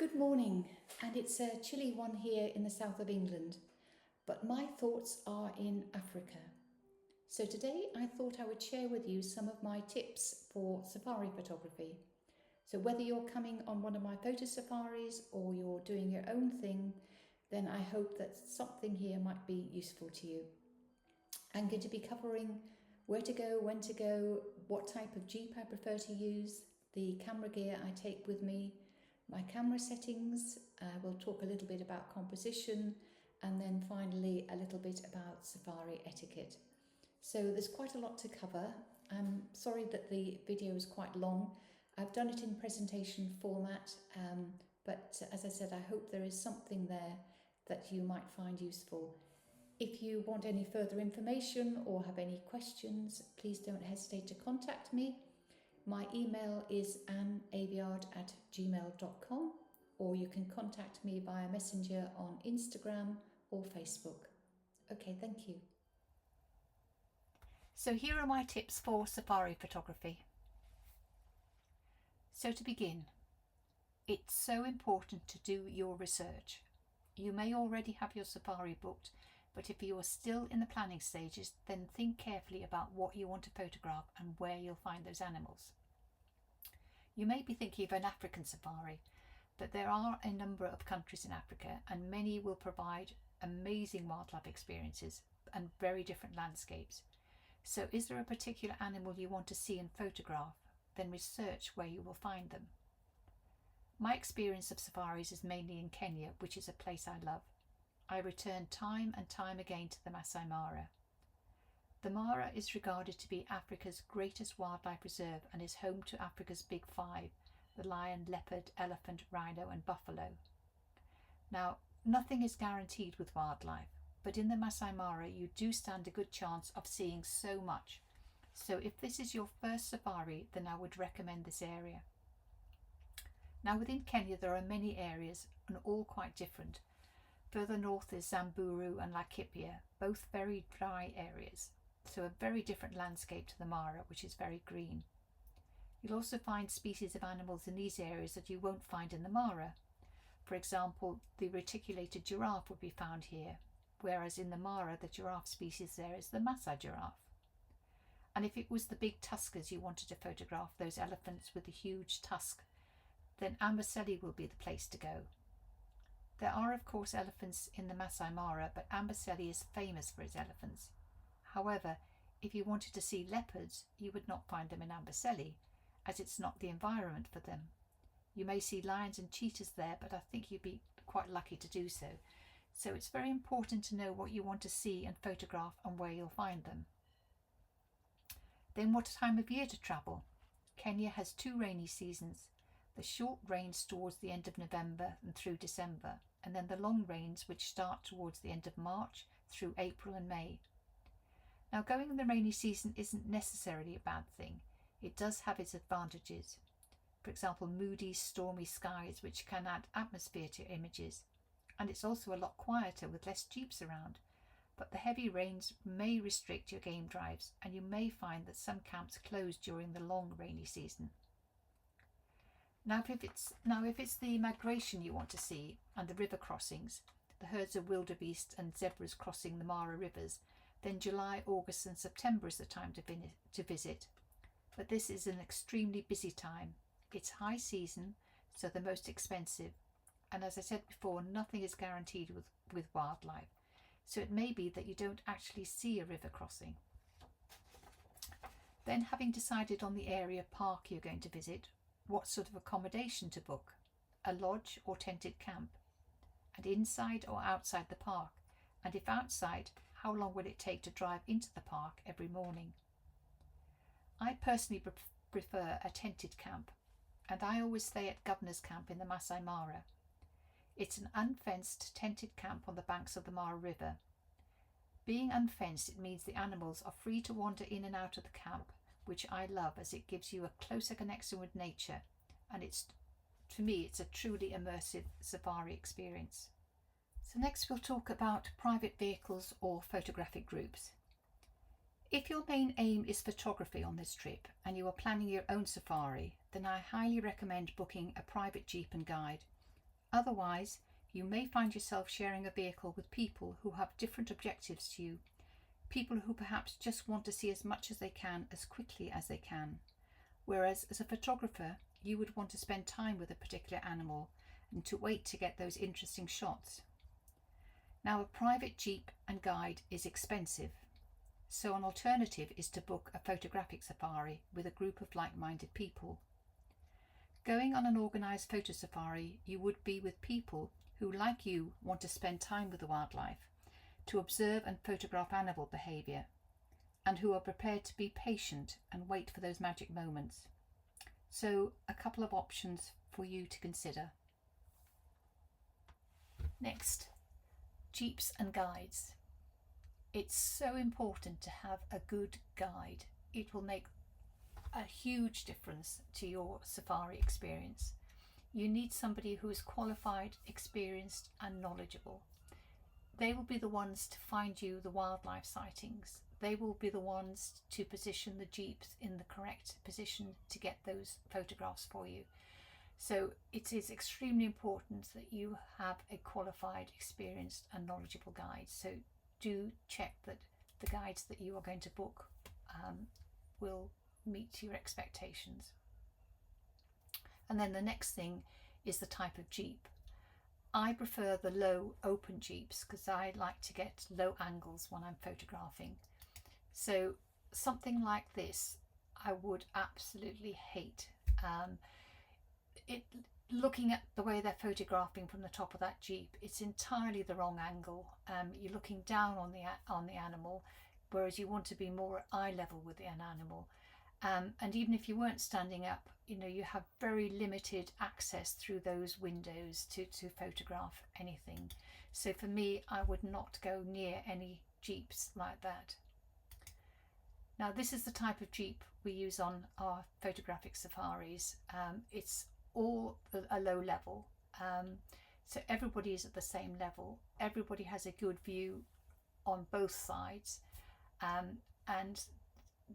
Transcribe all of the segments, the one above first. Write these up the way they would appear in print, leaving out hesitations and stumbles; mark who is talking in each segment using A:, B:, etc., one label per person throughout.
A: Good morning, and it's a chilly one here in the south of England, but my thoughts are in Africa. So today I thought I would share with you some of my tips for safari photography. So whether you're coming on one of my photo safaris or you're doing your own thing, then I hope that something here might be useful to you. I'm going to be covering where to go, when to go, what type of Jeep I prefer to use, the camera gear I take with me, my camera settings. We'll talk a little bit about composition, and then finally a little bit about safari etiquette. So there's quite a lot to cover. I'm sorry that the video is quite long. I've done it in presentation format, but as I said, I hope there is something there that you might find useful. If you want any further information or have any questions, please don't hesitate to contact me. My email is anneaviard@gmail.com, or you can contact me via Messenger on Instagram or Facebook. Okay, thank you.
B: So here are my tips for safari photography. So to begin, it's so important to do your research. You may already have your safari booked, but if you are still in the planning stages, then think carefully about what you want to photograph and where you'll find those animals. You may be thinking of an African safari, but there are a number of countries in Africa and many will provide amazing wildlife experiences and very different landscapes. So is there a particular animal you want to see and photograph? Then research where you will find them. My experience of safaris is mainly in Kenya, which is a place I love. I return time and time again to the Masai Mara. The Mara is regarded to be Africa's greatest wildlife reserve and is home to Africa's big five: the lion, leopard, elephant, rhino and buffalo. Now, nothing is guaranteed with wildlife, but in the Masai Mara you do stand a good chance of seeing so much. So if this is your first safari, then I would recommend this area. Now within Kenya there are many areas and all quite different. Further north is Samburu and Laikipia, both very dry areas, so a very different landscape to the Mara, which is very green. You'll also find species of animals in these areas that you won't find in the Mara. For example, the reticulated giraffe would be found here, whereas in the Mara the giraffe species there is the Masai giraffe. And if it was the big tuskers you wanted to photograph, those elephants with the huge tusk, then Amboseli will be the place to go. There are of course elephants in the Masai Mara, but Amboseli is famous for its elephants. However, if you wanted to see leopards, you would not find them in Amboseli, as it's not the environment for them. You may see lions and cheetahs there, but I think you'd be quite lucky to do so. So it's very important to know what you want to see and photograph and where you'll find them. Then what time of year to travel? Kenya has two rainy seasons. The short rains towards the end of November and through December, and then the long rains which start towards the end of March through April and May. Now going in the rainy season isn't necessarily a bad thing. It does have its advantages. For example, moody, stormy skies which can add atmosphere to images. And it's also a lot quieter with less jeeps around. But the heavy rains may restrict your game drives, and you may find that some camps close during the long rainy season. Now if it's the migration you want to see and the river crossings, the herds of wildebeest and zebras crossing the Mara rivers, then July, August and September is the time to visit. But this is an extremely busy time. It's high season, so the most expensive. And as I said before, nothing is guaranteed with wildlife. So it may be that you don't actually see a river crossing. Then having decided on the area park you're going to visit, what sort of accommodation to book, a lodge or tented camp, and inside or outside the park, and if outside, how long will it take to drive into the park every morning? I personally prefer a tented camp, and I always stay at Governor's Camp in the Masai Mara. It's an unfenced tented camp on the banks of the Mara River. Being unfenced, it means the animals are free to wander in and out of the camp, which I love as it gives you a closer connection with nature, and to me it's a truly immersive safari experience. So next we'll talk about private vehicles or photographic groups. If your main aim is photography on this trip and you are planning your own safari, then I highly recommend booking a private jeep and guide. Otherwise, you may find yourself sharing a vehicle with people who have different objectives to you, people who perhaps just want to see as much as they can as quickly as they can. Whereas as a photographer, you would want to spend time with a particular animal and to wait to get those interesting shots. Now, a private jeep and guide is expensive, so an alternative is to book a photographic safari with a group of like-minded people. Going on an organised photo safari, you would be with people who, like you, want to spend time with the wildlife, to observe and photograph animal behaviour, and who are prepared to be patient and wait for those magic moments. So, a couple of options for you to consider. Next, jeeps and guides. It's so important to have a good guide. It will make a huge difference to your safari experience. You need somebody who is qualified, experienced and knowledgeable. They will be the ones to find you the wildlife sightings. They will be the ones to position the jeeps in the correct position to get those photographs for you. So it is extremely important that you have a qualified, experienced and knowledgeable guide. So do check that the guides that you are going to book will meet your expectations. And then the next thing is the type of jeep. I prefer the low open jeeps because I like to get low angles when I'm photographing. So something like this I would absolutely hate. Looking at the way they're photographing from the top of that jeep, it's entirely the wrong angle. You're looking down on the animal, whereas you want to be more at eye level with an animal. And even if you weren't standing up, you have very limited access through those windows to photograph anything. So for me, I would not go near any jeeps like that. Now, this is the type of jeep we use on our photographic safaris. It's all a low level, so everybody is at the same level. Everybody has a good view on both sides, and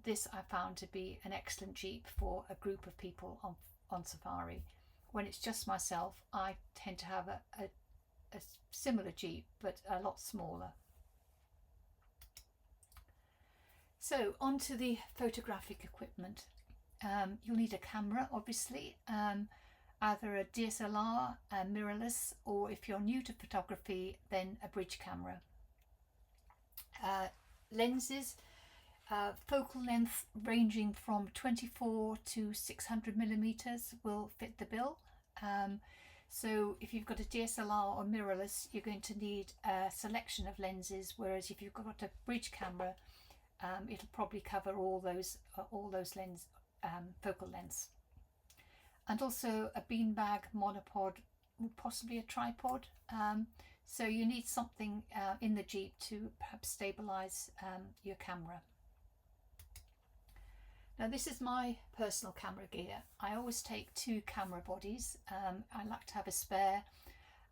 B: this I found to be an excellent jeep for a group of people on safari. When it's just myself, I tend to have a similar jeep but a lot smaller. So on to the photographic equipment. You'll need a camera, obviously, either a DSLR, a mirrorless, or if you're new to photography, then a bridge camera. Lenses, focal length ranging from 24 to 600 millimeters will fit the bill. So if you've got a DSLR or mirrorless, you're going to need a selection of lenses, whereas if you've got a bridge camera, it'll probably cover all those lens focal lengths. And also a beanbag, monopod, possibly a tripod. So you need something in the jeep to perhaps stabilise your camera. Now, this is my personal camera gear. I always take 2 camera bodies. I like to have a spare,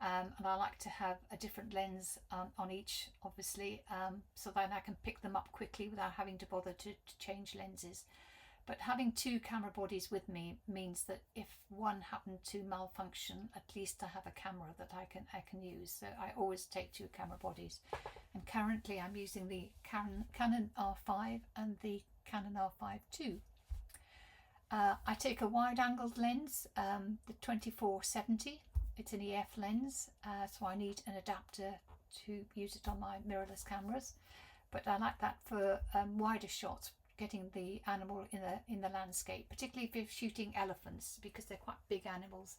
B: and I like to have a different lens on each, obviously, so that I can pick them up quickly without having to bother to change lenses. But having 2 camera bodies with me means that if one happened to malfunction, at least I have a camera that I can use. So I always take 2 camera bodies. And currently I'm using the Canon R5 and the Canon R5 II. I take a wide-angled lens, the 24-70. It's an EF lens, so I need an adapter to use it on my mirrorless cameras. But I like that for wider shots, getting the animal in the landscape, particularly if you're shooting elephants, because they're quite big animals,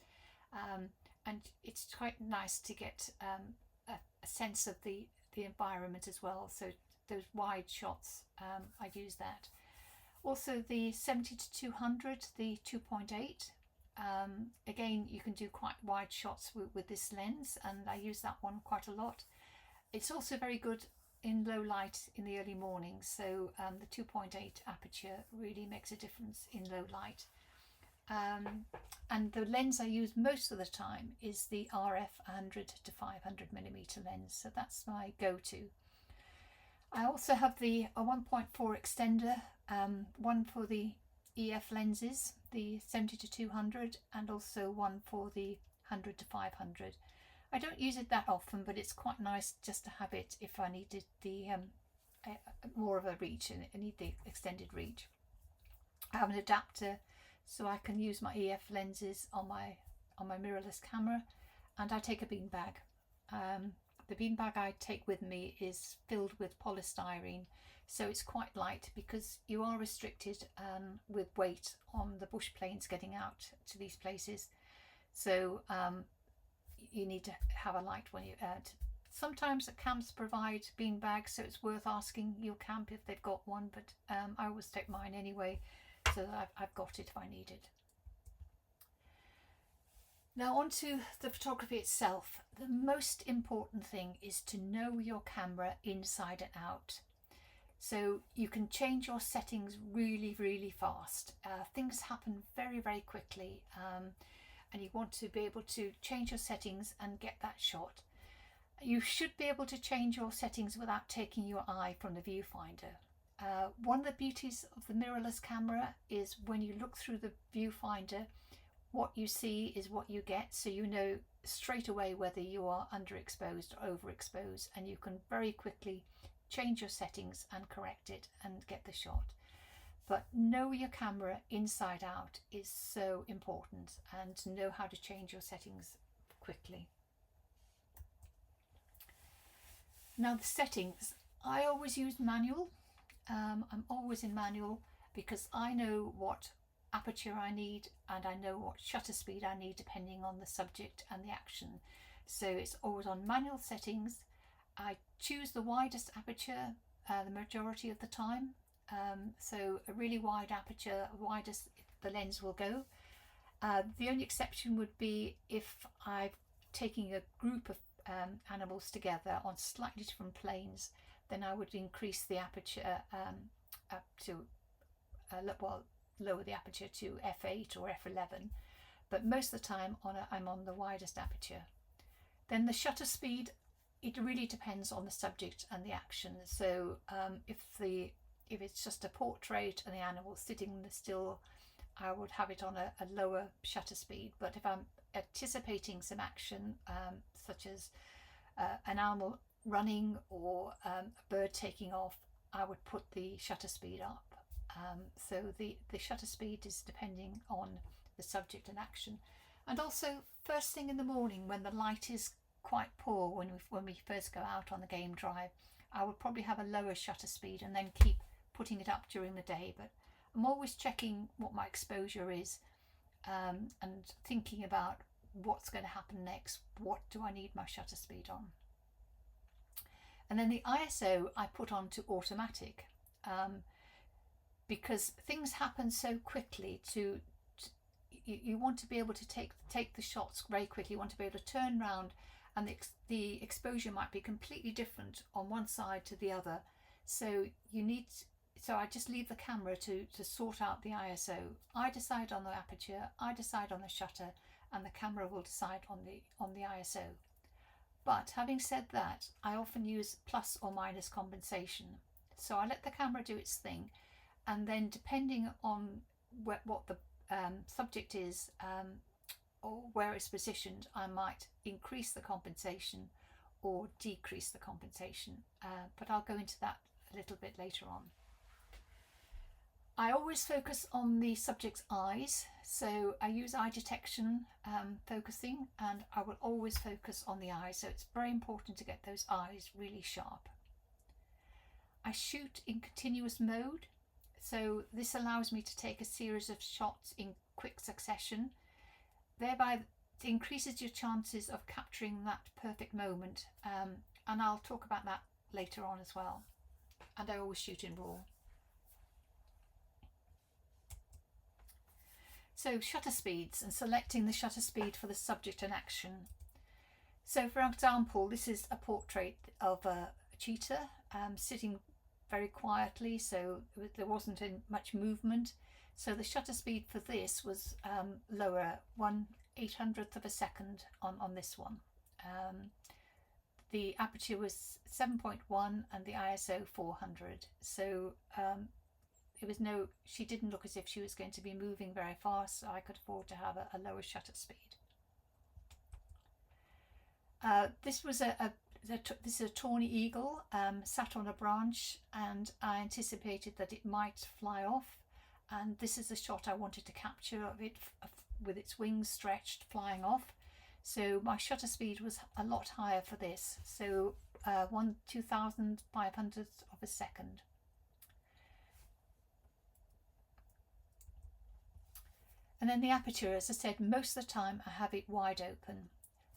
B: and it's quite nice to get a sense of the environment as well. So those wide shots, I use that. Also the 70-200, the 2.8. Again, you can do quite wide shots with this lens, and I use that one quite a lot. It's also very good in low light in the early mornings, so the 2.8 aperture really makes a difference in low light. And the lens I use most of the time is the RF 100 to 500 millimeter lens, so that's my go-to. I also have a 1.4 extender, one for the EF lenses, the 70-200, and also one for the 100 to 500. I don't use it that often, but it's quite nice just to have it if I needed the more of a reach and I need the extended reach. I have an adapter so I can use my EF lenses on my mirrorless camera, and I take a bean bag. The bean bag I take with me is filled with polystyrene, so it's quite light because you are restricted with weight on the bush planes getting out to these places. So you need to have a light when you sometimes the camps provide bean bags, so it's worth asking your camp if they've got one, but I always take mine anyway, so that I've got it if I need it. Now on to the photography itself. The most important thing is to know your camera inside and out. So you can change your settings really, really fast. Things happen very, very quickly, and you want to be able to change your settings and get that shot. You should be able to change your settings without taking your eye from the viewfinder. One of the beauties of the mirrorless camera is when you look through the viewfinder, what you see is what you get, so you know straight away whether you are underexposed or overexposed, and you can very quickly change your settings and correct it and get the shot. But know your camera inside out is so important, and to know how to change your settings quickly. Now the settings, I always use manual. I'm always in manual because I know what aperture I need and I know what shutter speed I need depending on the subject and the action. So it's always on manual settings. I choose the widest aperture the majority of the time. So a really wide aperture, widest the lens will go. The only exception would be if I'm taking a group of animals together on slightly different planes, then I would increase the aperture up to, lower the aperture to f8 or f11, but most of the time I'm on the widest aperture. Then the shutter speed, it really depends on the subject and the action. So if it's just a portrait and the animal's sitting still, I would have it on a lower shutter speed. But if I'm anticipating some action, such as an animal running or a bird taking off, I would put the shutter speed up. So the shutter speed is depending on the subject and action. And also first thing in the morning when the light is quite poor, when we first go out on the game drive, I would probably have a lower shutter speed and then keep putting it up during the day. But I'm always checking what my exposure is and thinking about what's going to happen next. What do I need my shutter speed on? And then the ISO I put on to automatic because things happen so quickly. You want to be able to take the shots very quickly. You want to be able to turn around, and the exposure might be completely different on one side to the other. So I just leave the camera to sort out the ISO. I decide on the aperture, I decide on the shutter, and the camera will decide on the ISO. But having said that, I often use plus or minus compensation. So I let the camera do its thing, and then depending on what the subject is or where it's positioned, I might increase the compensation or decrease the compensation. But I'll go into that a little bit later on. I always focus on the subject's eyes, so I use eye detection focusing, and I will always focus on the eyes, so it's very important to get those eyes really sharp. I shoot in continuous mode, so this allows me to take a series of shots in quick succession. Thereby it increases your chances of capturing that perfect moment, and I'll talk about that later on as well. And I always shoot in RAW. So shutter speeds and selecting the shutter speed for the subject and action. So for example, this is a portrait of a cheetah sitting very quietly, so there wasn't much movement. So the shutter speed for this was lower, 1/800th of a second on this one. The aperture was 7.1 and the ISO 400. So she didn't look as if she was going to be moving very fast, so I could afford to have a lower shutter speed. This was this is a tawny eagle, sat on a branch, and I anticipated that it might fly off, and this is the shot I wanted to capture of it with its wings stretched flying off. So my shutter speed was a lot higher for this, so 1/2500th of a second. And then the aperture, as I said, most of the time I have it wide open,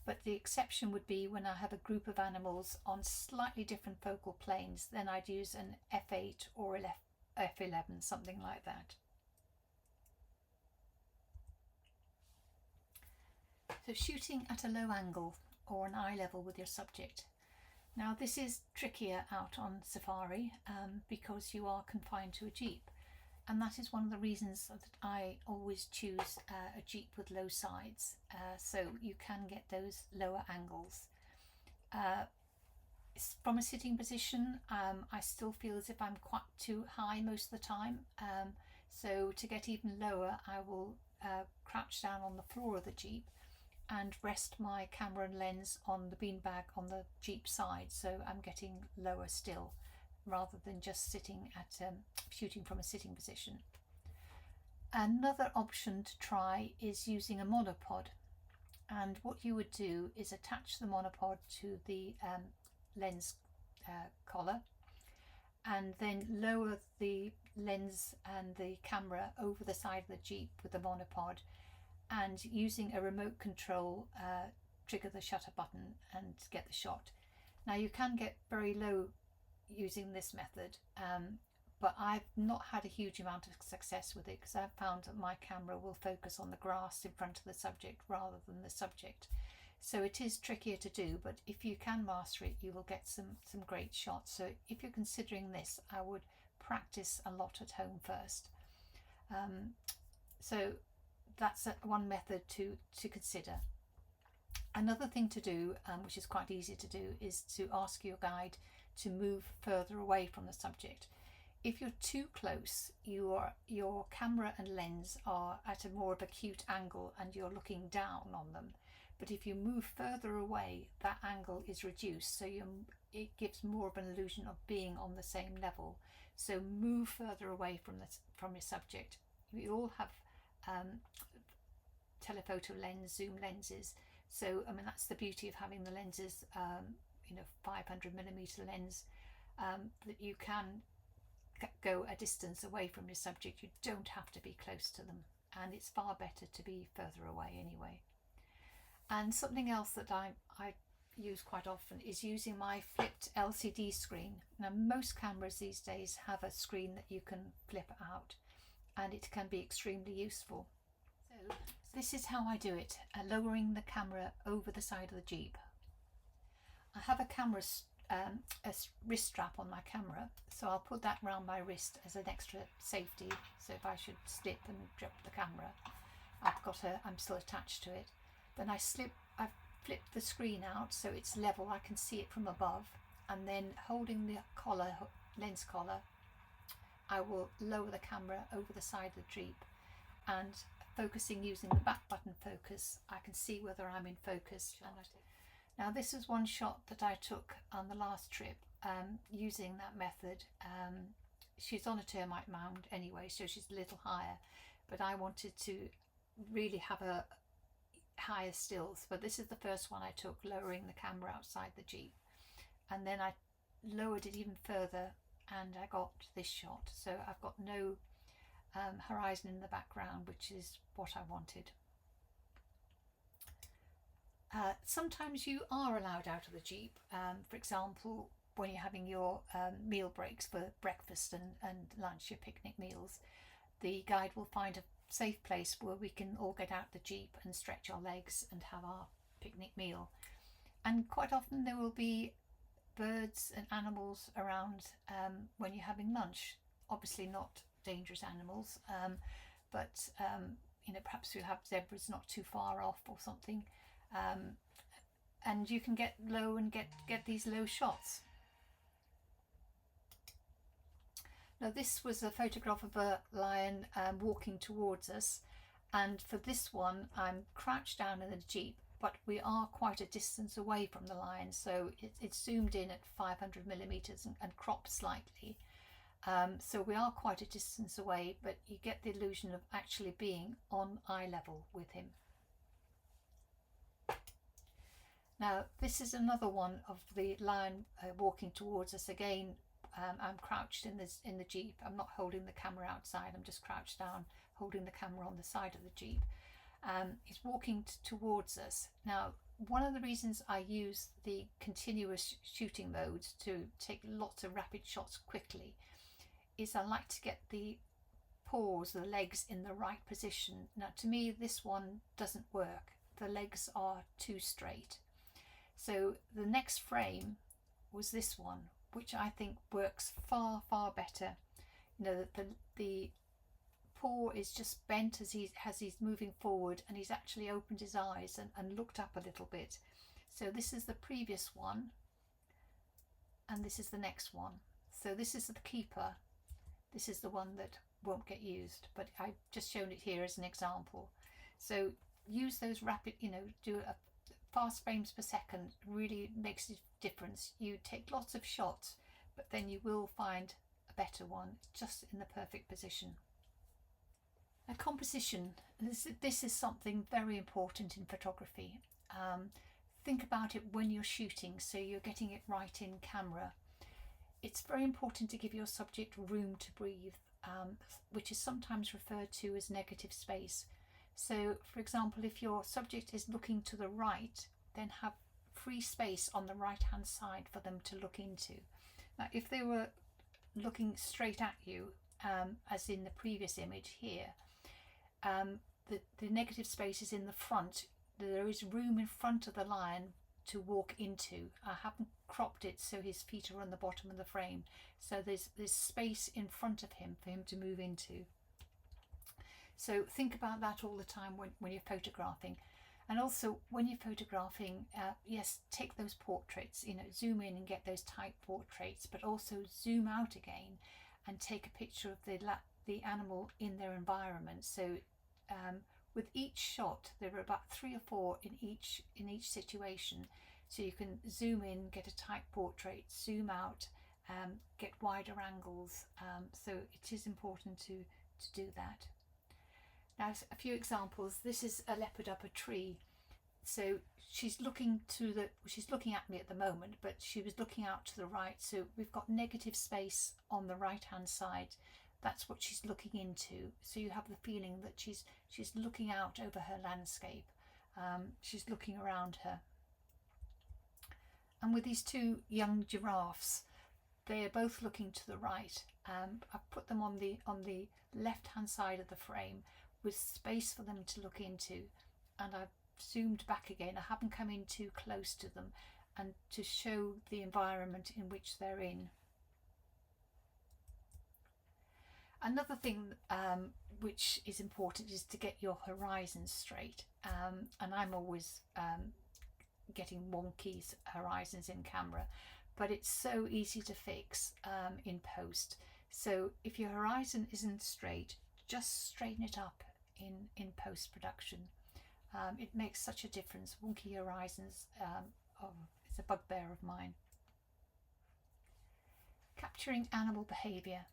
B: but the exception would be when I have a group of animals on slightly different focal planes. Then I'd use an f8 or f11, something like that. So shooting at a low angle or an eye level with your subject. Now this is trickier out on safari because you are confined to a jeep, and that is one of the reasons that I always choose a jeep with low sides, so you can get those lower angles. From a sitting position, I still feel as if I'm quite too high most of the time, so to get even lower I will crouch down on the floor of the jeep and rest my camera and lens on the beanbag on the jeep side, so I'm getting lower still rather than just sitting at shooting from a sitting position. Another option to try is using a monopod, and what you would do is attach the monopod to the lens collar and then lower the lens and the camera over the side of the jeep with the monopod, and using a remote control trigger the shutter button and get the shot. Now you can get very low using this method, but I've not had a huge amount of success with it because I've found that my camera will focus on the grass in front of the subject rather than the subject. So it is trickier to do, but if you can master it, you will get some great shots. So if you're considering this, I would practice a lot at home first. So that's one method to consider. Another thing to do, which is quite easy to do, is to ask your guide to move further away from the subject. If you're too close, your camera and lens are at a more of an acute angle and you're looking down on them. But if you move further away, that angle is reduced, so it gives more of an illusion of being on the same level. So move further away from your subject. We all have telephoto lens, zoom lenses. So I mean that's the beauty of having the lenses, 500mm lens, that you can go a distance away from your subject. You don't have to be close to them, and it's far better to be further away anyway. And something else that I use quite often is using my flipped LCD screen. Now most cameras these days have a screen that you can flip out, and it can be extremely useful. So this is how I do it, lowering the camera over the side of the jeep. I have a wrist strap on my camera, so I'll put that around my wrist as an extra safety, so if I should slip and drop the camera, I'm still attached to it. Then I flip the screen out so it's level, I can see it from above, and then holding the lens collar, I will lower the camera over the side of the jeep, and focusing using the back button focus, I can see whether I'm in focus. Now this is one shot that I took on the last trip using that method. She's on a termite mound anyway, so she's a little higher, but I wanted to really have a higher stills, but this is the first one I took, lowering the camera outside the jeep, and then I lowered it even further and I got this shot. So I've got no horizon in the background, which is what I wanted. Sometimes you are allowed out of the jeep, for example when you're having your meal breaks for breakfast and lunch, your picnic meals. The guide will find a safe place where we can all get out the jeep and stretch our legs and have our picnic meal. And quite often there will be birds and animals around when you're having lunch. Obviously not dangerous animals, but perhaps we'll have zebras not too far off or something, and you can get low and get these low shots. Now this was a photograph of a lion walking towards us, and for this one I'm crouched down in the jeep, but we are quite a distance away from the lion, so it's zoomed in at 500 millimeters and cropped slightly. So we are quite a distance away, but you get the illusion of actually being on eye level with him. Now this is another one of the lion walking towards us. Again, I'm crouched in the Jeep. I'm not holding the camera outside, I'm just crouched down holding the camera on the side of the Jeep. He's walking towards us. Now, one of the reasons I use the continuous shooting modes to take lots of rapid shots quickly is I like to get the paws, the legs, in the right position. Now to me this one doesn't work. The legs are too straight. So the next frame was this one, which I think works far better. You know, the paw is just bent as he's moving forward, and he's actually opened his eyes and looked up a little bit. So this is the previous one, and this is the next one. So this is the keeper. This is the one that won't get used, but I've just shown it here as an example. So use those rapid, you know, do a fast frames per second, really makes a difference. You take lots of shots, but then you will find a better one just in the perfect position. A composition, this is something very important in photography. Think about it when you're shooting, so you're getting it right in camera. It's very important to give your subject room to breathe, which is sometimes referred to as negative space. So, for example, if your subject is looking to the right, then have free space on the right hand side for them to look into. Now, if they were looking straight at you, as in the previous image here, the negative space is in the front. There is room in front of the lion to walk into. I haven't cropped it so his feet are on the bottom of the frame, so there's space in front of him for him to move into. So think about that all the time when you're photographing. And also when you're photographing, yes, take those portraits, you know, zoom in and get those tight portraits, but also zoom out again and take a picture of the animal in their environment. So with each shot there are about 3 or 4 in each situation, so you can zoom in, get a tight portrait, zoom out, get wider angles. So it is important to do that. Now a few examples. This is a leopard up a tree. So she's looking at me at the moment, but she was looking out to the right, so we've got negative space on the right hand side. That's what she's looking into, so you have the feeling that she's looking out over her landscape. She's looking around her. And with these 2 young giraffes, they are both looking to the right. I've put them on the left hand side of the frame with space for them to look into, and I've zoomed back again. I haven't come in too close to them, and to show the environment in which they're in. Another thing which is important is to get your horizons straight, and I'm always getting wonky horizons in camera, but it's so easy to fix in post. So if your horizon isn't straight, just straighten it up in post-production. It makes such a difference. Wonky horizons, it's a bugbear of mine. Capturing animal behaviour.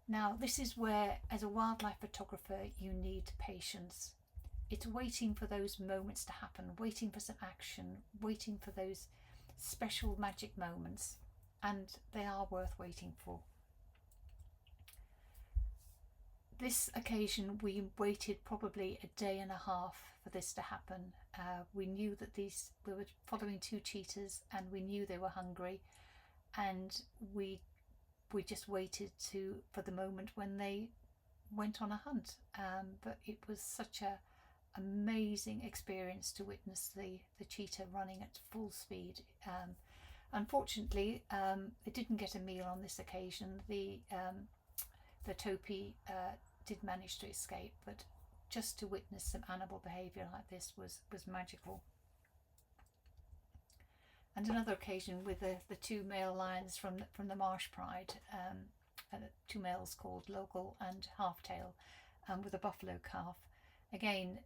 B: Now this is where, as a wildlife photographer, you need patience. It's waiting for those moments to happen, waiting for some action, waiting for those special magic moments, and they are worth waiting for. This occasion we waited probably a day and a half for this to happen. We knew that we were following 2 cheetahs, and we knew they were hungry, and we just waited for the moment when they went on a hunt. But it was such a amazing experience to witness the cheetah running at full speed. Unfortunately, it didn't get a meal on this occasion. The topi did manage to escape, but just to witness some animal behaviour like this was magical. And another occasion with the 2 male lions from the Marsh Pride, 2 males called Local and Halftail, with a buffalo calf. Again,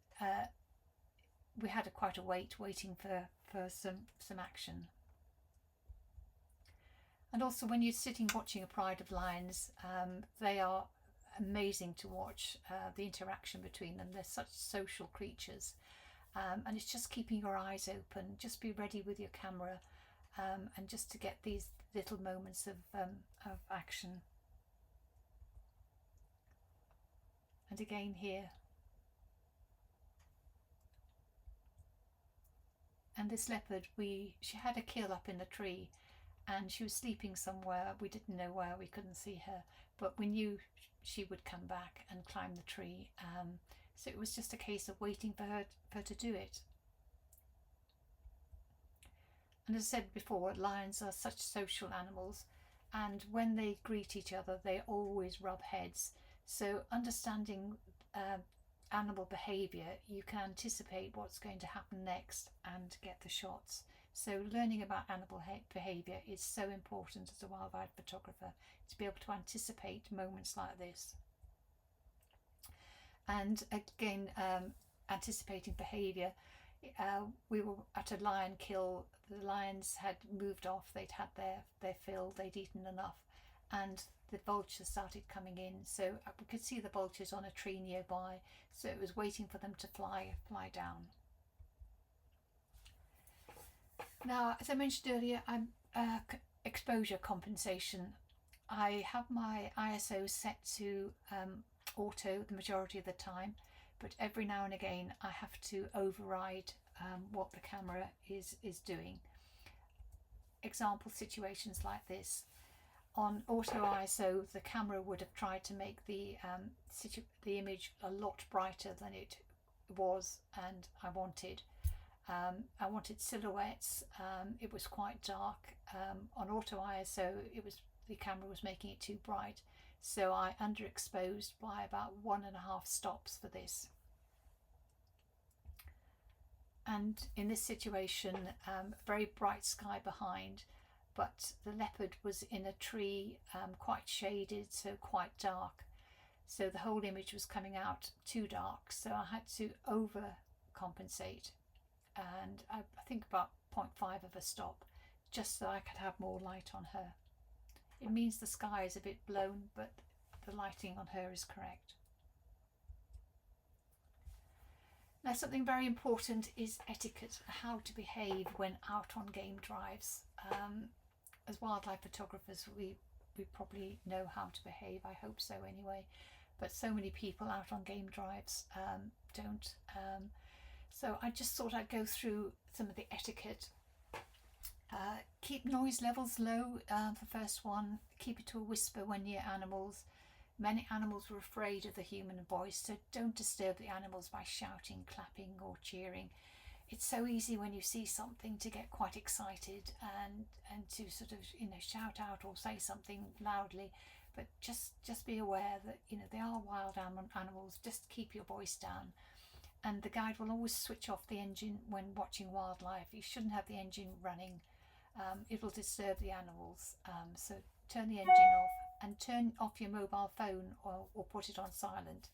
B: we had quite a wait waiting for some action. And also when you're sitting watching a pride of lions, they are amazing to watch, the interaction between them. They're such social creatures, and it's just keeping your eyes open. Just be ready with your camera, and just to get these little moments of action. And again here. And this leopard, she had a kill up in the tree, and she was sleeping somewhere. We didn't know where, we couldn't see her, but we knew she would come back and climb the tree. So it was just a case of waiting for her to do it. And as I said before, lions are such social animals, and when they greet each other, they always rub heads. So understanding animal behaviour, you can anticipate what's going to happen next and get the shots. So learning about animal behaviour is so important as a wildlife photographer, to be able to anticipate moments like this. And again, anticipating behaviour, we were at a lion kill. The lions had moved off, they'd had their fill, they'd eaten enough, and the vultures started coming in. So we could see the vultures on a tree nearby, so it was waiting for them to fly down. Now, as I mentioned earlier, I'm exposure compensation. I have my ISO set to auto the majority of the time, but every now and again I have to override what the camera is doing. Example situations like this. On auto ISO, the camera would have tried to make the image a lot brighter than it was, and I wanted silhouettes. It was quite dark. On auto ISO, the camera was making it too bright, so I underexposed by about 1.5 stops for this. And in this situation, very bright sky behind, but the leopard was in a tree, quite shaded, so quite dark. So the whole image was coming out too dark, so I had to overcompensate, and I think about 0.5 of a stop, just so I could have more light on her. It means the sky is a bit blown, but the lighting on her is correct. Now, something very important is etiquette, how to behave when out on game drives. As wildlife photographers, we probably know how to behave, I hope so anyway, but so many people out on game drives don't. So I just thought I'd go through some of the etiquette. Keep noise levels low for first one. Keep it to a whisper when near animals. Many animals were afraid of the human voice, so don't disturb the animals by shouting, clapping or cheering. It's so easy when you see something to get quite excited and to sort of, shout out or say something loudly, but just be aware that, they are wild animals. Just keep your voice down. And the guide will always switch off the engine when watching wildlife. You shouldn't have the engine running. It will disturb the animals. So turn the engine off, and turn off your mobile phone or put it on silent.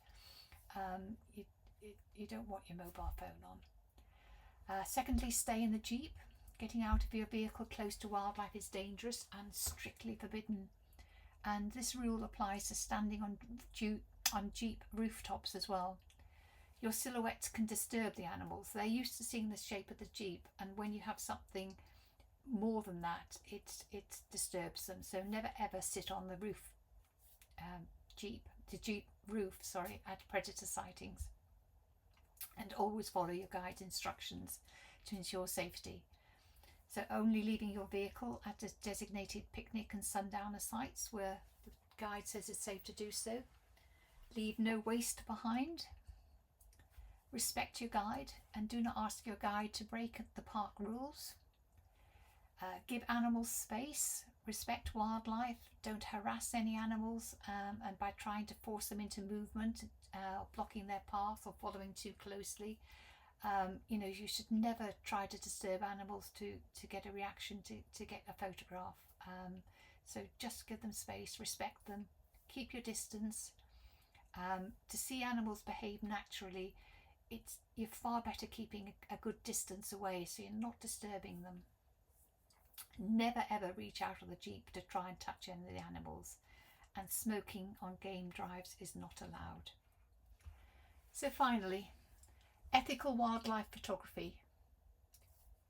B: You don't want your mobile phone on. Secondly, stay in the Jeep. Getting out of your vehicle close to wildlife is dangerous and strictly forbidden. And this rule applies to standing on Jeep rooftops as well. Your silhouettes can disturb the animals. They're used to seeing the shape of the Jeep, and when you have something more than that, it disturbs them. So never ever sit on the roof, the Jeep roof, at predator sightings. And always follow your guide's instructions to ensure safety. So only leaving your vehicle at a designated picnic and sundowner sites where the guide says it's safe to do so. Leave no waste behind. Respect your guide and do not ask your guide to break the park rules. Give animals space. Respect wildlife. Don't harass any animals, and by trying to force them into movement, blocking their path or following too closely. You should never try to disturb animals to get a reaction, to get a photograph. So just give them space, respect them, keep your distance. To see animals behave naturally you're far better keeping a good distance away so you're not disturbing them. Never ever reach out of the Jeep to try and touch any of the animals, and smoking on game drives is not allowed. So finally, ethical wildlife photography.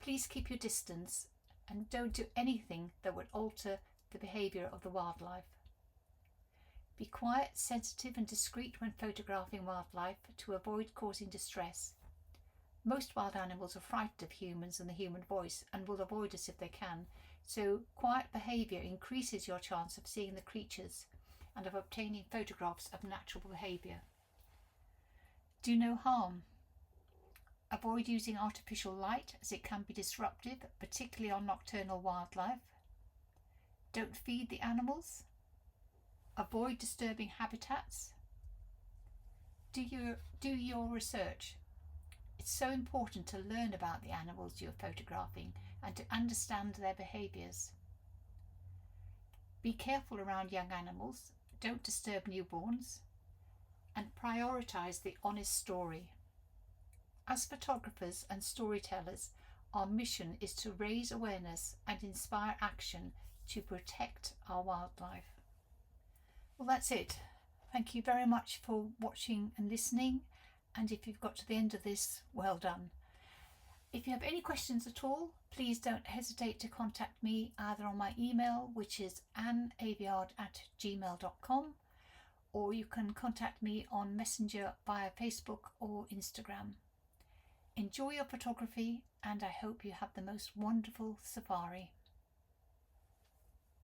B: Please keep your distance and don't do anything that would alter the behaviour of the wildlife. Be quiet, sensitive and discreet when photographing wildlife to avoid causing distress. Most wild animals are frightened of humans and the human voice and will avoid us if they can, so quiet behaviour increases your chance of seeing the creatures and of obtaining photographs of natural behaviour. Do no harm. Avoid using artificial light as it can be disruptive, particularly on nocturnal wildlife. Don't feed the animals. Avoid disturbing habitats. Do your research. It's so important to learn about the animals you're photographing and to understand their behaviours. Be careful around young animals, don't disturb newborns, and prioritise the honest story. As photographers and storytellers, our mission is to raise awareness and inspire action to protect our wildlife. Well, that's it. Thank you very much for watching and listening, and if you've got to the end of this, well done. If you have any questions at all, please don't hesitate to contact me either on my email, which is anneaviard@gmail.com, or you can contact me on Messenger via Facebook or Instagram. Enjoy your photography, and I hope you have the most wonderful safari.